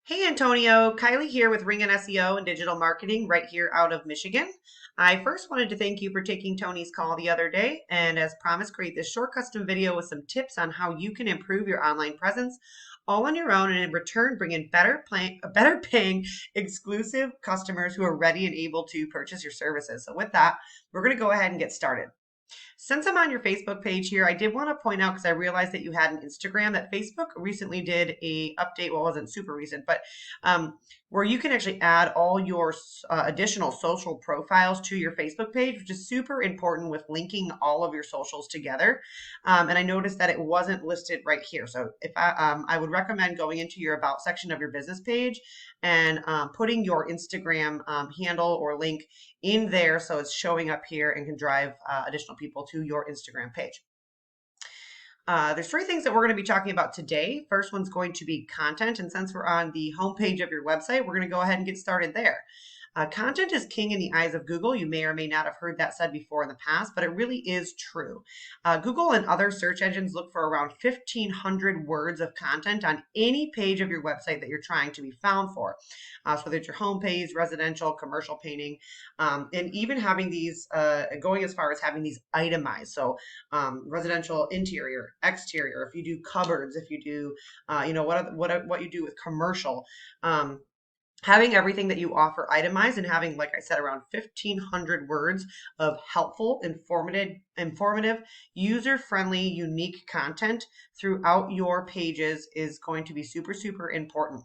Hey Antonio, Kylie here with Ring and SEO and Digital Marketing right here out of Michigan. I first wanted to thank you for taking Tony's call the other day and as promised create this short custom video with some tips on how you can improve your online presence all on your own and in return bring in better paying exclusive customers who are ready and able to purchase your services. So with that, we're going to go ahead and get started. Since I'm on your Facebook page here, I did want to point out because I realized that you had an Instagram that Facebook recently did a update. Well, it wasn't super recent, but where you can actually add all your additional social profiles to your Facebook page, which is super important with linking all of your socials together. And I noticed that it wasn't listed right here. So if I would recommend going into your about section of your business page and putting your Instagram handle or link in there so it's showing up here and can drive additional people to your Instagram page. There's three things that we're going to be talking about today. First one's going to be content. And since we're on the homepage of your website, we're going to go ahead and get started there. Content is king in the eyes of Google. You may or may not have heard that said before in the past, but it really is true. Google and other search engines look for around 1,500 words of content on any page of your website that you're trying to be found for. So whether it's your home page, residential, commercial painting, and even having these, going as far as having these itemized. So residential interior, exterior, if you do cupboards, if you do, what you do with commercial. Having everything that you offer itemized and having, like I said, around 1,500 words of helpful, informative, user-friendly, unique content throughout your pages is going to be super, super important.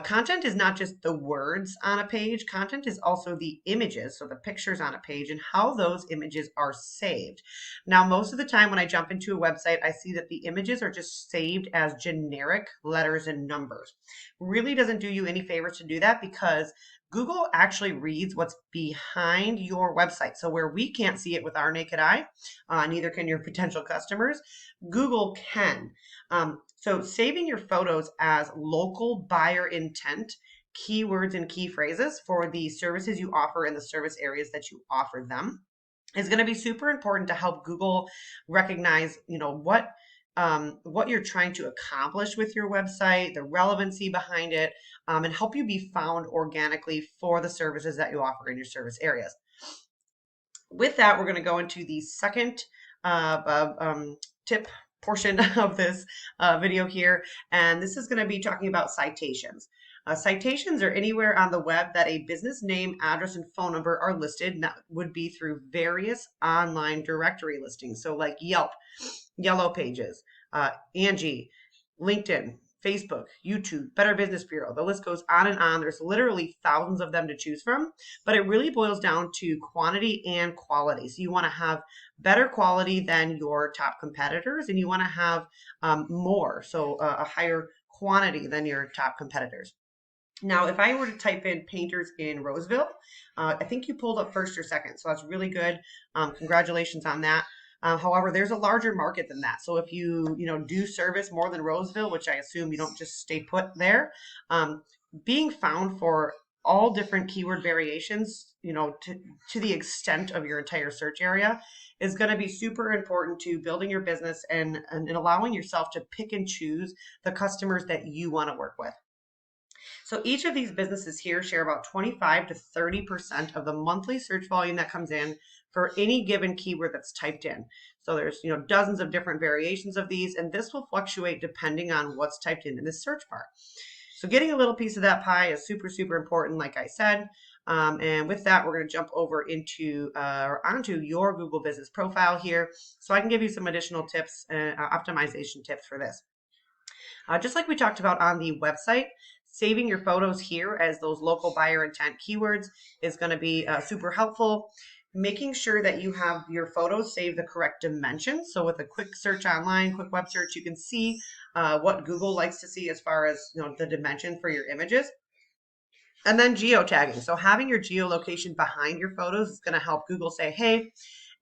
Content is not just the words on a page. Content is also the images, so the pictures on a page and how those images are saved. Now, most of the time when I jump into a website, I see that the images are just saved as generic letters and numbers. Really doesn't do you any favors to do that because Google actually reads what's behind your website. So where we can't see it with our naked eye, neither can your potential customers, Google can. So saving your photos as local buyer intent, keywords and key phrases for the services you offer in the service areas that you offer them is going to be super important to help Google recognize, what you're trying to accomplish with your website, the relevancy behind it, and help you be found organically for the services that you offer in your service areas. With that, we're going to go into the second tip portion of this video here, and this is going to be talking about citations. Citations are anywhere on the web that a business name, address, and phone number are listed, and that would be through various online directory listings. So like Yelp, Yellow Pages, Angie, LinkedIn, Facebook, YouTube, Better Business Bureau. The list goes on and on. There's literally thousands of them to choose from, but it really boils down to quantity and quality. So you want to have better quality than your top competitors, and you want to have more, so a higher quantity than your top competitors. Now, if I were to type in painters in Roseville, I think you pulled up first or second, so that's really good. Congratulations on that. However, there's a larger market than that. So if you do service more than Roseville, which I assume you don't just stay put there, being found for all different keyword variations, to the extent of your entire search area is going to be super important to building your business and allowing yourself to pick and choose the customers that you want to work with. So each of these businesses here share about 25 to 30% of the monthly search volume that comes in for any given keyword that's typed in. So there's dozens of different variations of these, and this will fluctuate depending on what's typed in this search bar. So getting a little piece of that pie is super, super important, like I said. And with that, we're going to jump over onto your Google Business profile here, so I can give you some additional tips and optimization tips for this. Just like we talked about on the website, saving your photos here as those local buyer intent keywords is going to be super helpful. Making sure that you have your photos saved the correct dimensions. So with a quick search online, quick web search, you can see what Google likes to see as far as the dimension for your images. And then geotagging. So having your geolocation behind your photos is going to help Google say, hey,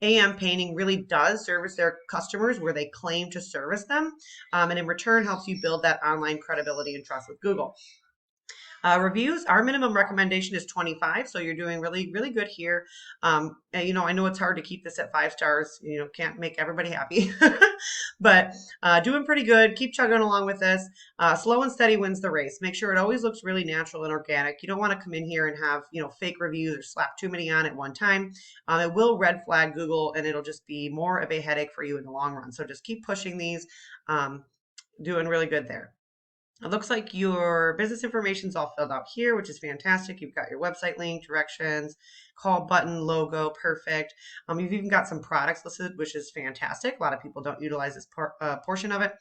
AM Painting really does service their customers where they claim to service them. And in return helps you build that online credibility and trust with Google. Reviews, our minimum recommendation is 25, so you're doing really, really good here. And, I know it's hard to keep this at 5 stars. Can't make everybody happy, but doing pretty good. Keep chugging along with this. Slow and steady wins the race. Make sure it always looks really natural and organic. You don't want to come in here and have fake reviews or slap too many on at one time. It will red flag Google, and it'll just be more of a headache for you in the long run. So just keep pushing these. Doing really good there. It looks like your business information is all filled out here, which is fantastic. You've got your website link, directions, call button, logo, perfect. You've even got some products listed, which is fantastic. A lot of people don't utilize this portion of it.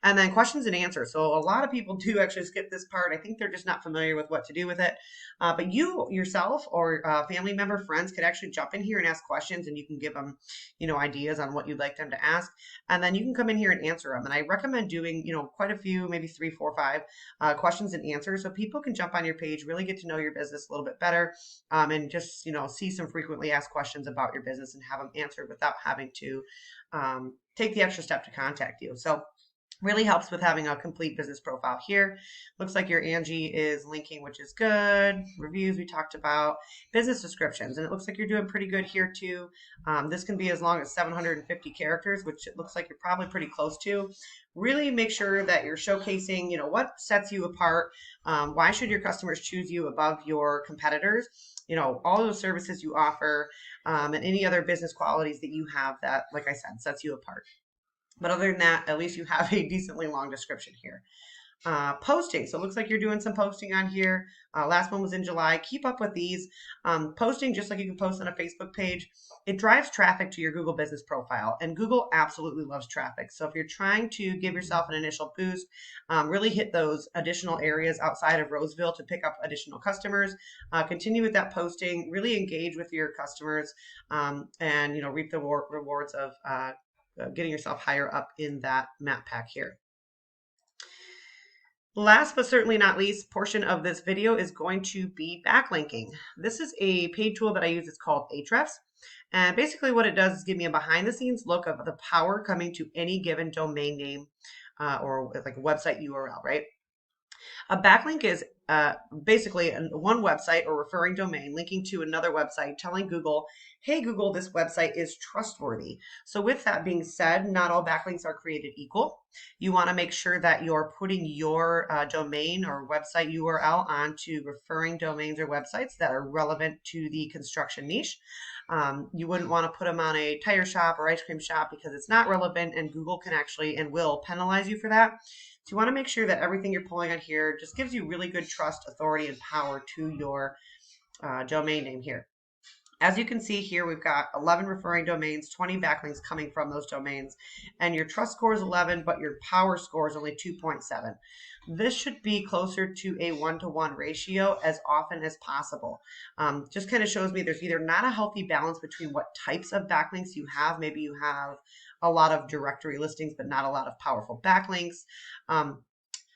And then questions and answers. So a lot of people do actually skip this part. I think they're just not familiar with what to do with it. But you yourself or family member, friends could actually jump in here and ask questions, and you can give them, ideas on what you'd like them to ask. And then you can come in here and answer them. And I recommend doing, quite a few, maybe 3, 4, 5 questions and answers, so people can jump on your page, really get to know your business a little bit better, and just, see some frequently asked questions about your business and have them answered without having to take the extra step to contact you. So really helps with having a complete business profile here. Looks like your Angie is linking, which is good. Reviews we talked about. Business descriptions, and it looks like you're doing pretty good here too. This can be as long as 750 characters, which it looks like you're probably pretty close to. Really make sure that you're showcasing, what sets you apart. Why should your customers choose you above your competitors? All those services you offer, and any other business qualities that you have that, like I said, sets you apart. But other than that, at least you have a decently long description here. Posting. So it looks like you're doing some posting on here. Last one was in July. Keep up with these. Posting, just like you can post on a Facebook page, it drives traffic to your Google business profile. And Google absolutely loves traffic. So if you're trying to give yourself an initial boost, really hit those additional areas outside of Roseville to pick up additional customers. Continue with that posting. Really engage with your customers, and reap the rewards of getting yourself higher up in that map pack here. Last but certainly not least portion of this video is going to be backlinking. This is a paid tool that I use. It's called Ahrefs. And basically what it does is give me a behind the scenes look of the power coming to any given domain name or like a website URL, right? A backlink is basically one website or referring domain linking to another website telling Google, hey, Google, this website is trustworthy. So with that being said, not all backlinks are created equal. You want to make sure that you're putting your domain or website URL onto referring domains or websites that are relevant to the construction niche. You wouldn't want to put them on a tire shop or ice cream shop because it's not relevant, and Google can actually and will penalize you for that. So you want to make sure that everything you're pulling on here just gives you really good trust, authority, and power to your domain name here. As you can see here, we've got 11 referring domains, 20 backlinks coming from those domains, and your trust score is 11, but your power score is only 2.7. This should be closer to a 1-to-1 ratio as often as possible. Just kind of shows me there's either not a healthy balance between what types of backlinks you have. Maybe you have a lot of directory listings, but not a lot of powerful backlinks.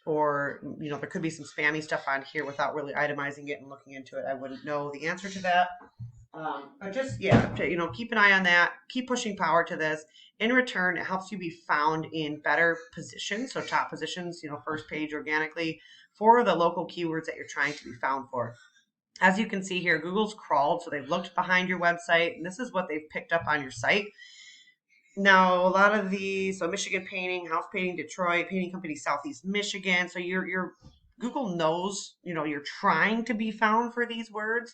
Or, there could be some spammy stuff on here without really itemizing it and looking into it. I wouldn't know the answer to that. But just, keep an eye on that. Keep pushing power to this. In return, it helps you be found in better positions. So top positions, first page organically for the local keywords that you're trying to be found for. As you can see here, Google's crawled. So they've looked behind your website, and this is what they've picked up on your site. Now, a lot of these, so Michigan Painting, House Painting, Detroit, Painting Company, Southeast Michigan. So your Google knows, you're trying to be found for these words.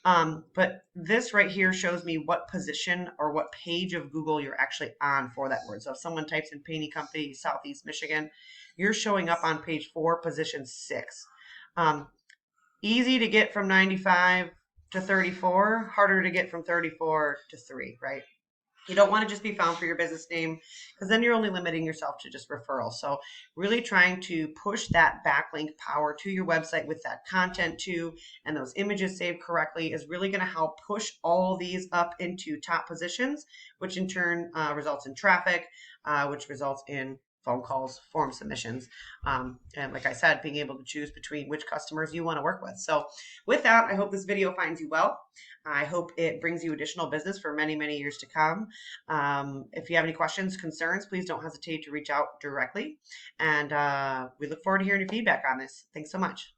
But this right here shows me what position or what page of Google you're actually on for that word. So if someone types in Painting Company, Southeast Michigan, you're showing up on page 4, position 6. Easy to get from 95 to 34, harder to get from 34 to 3, right? You don't want to just be found for your business name, because then you're only limiting yourself to just referrals. So really trying to push that backlink power to your website with that content too, and those images saved correctly is really going to help push all these up into top positions, which in turn results in traffic, which results in phone calls, form submissions, and like I said, being able to choose between which customers you want to work with. So with that, I hope this video finds you well. I hope it brings you additional business for many, many years to come. If you have any questions, concerns, please don't hesitate to reach out directly. And we look forward to hearing your feedback on this. Thanks so much.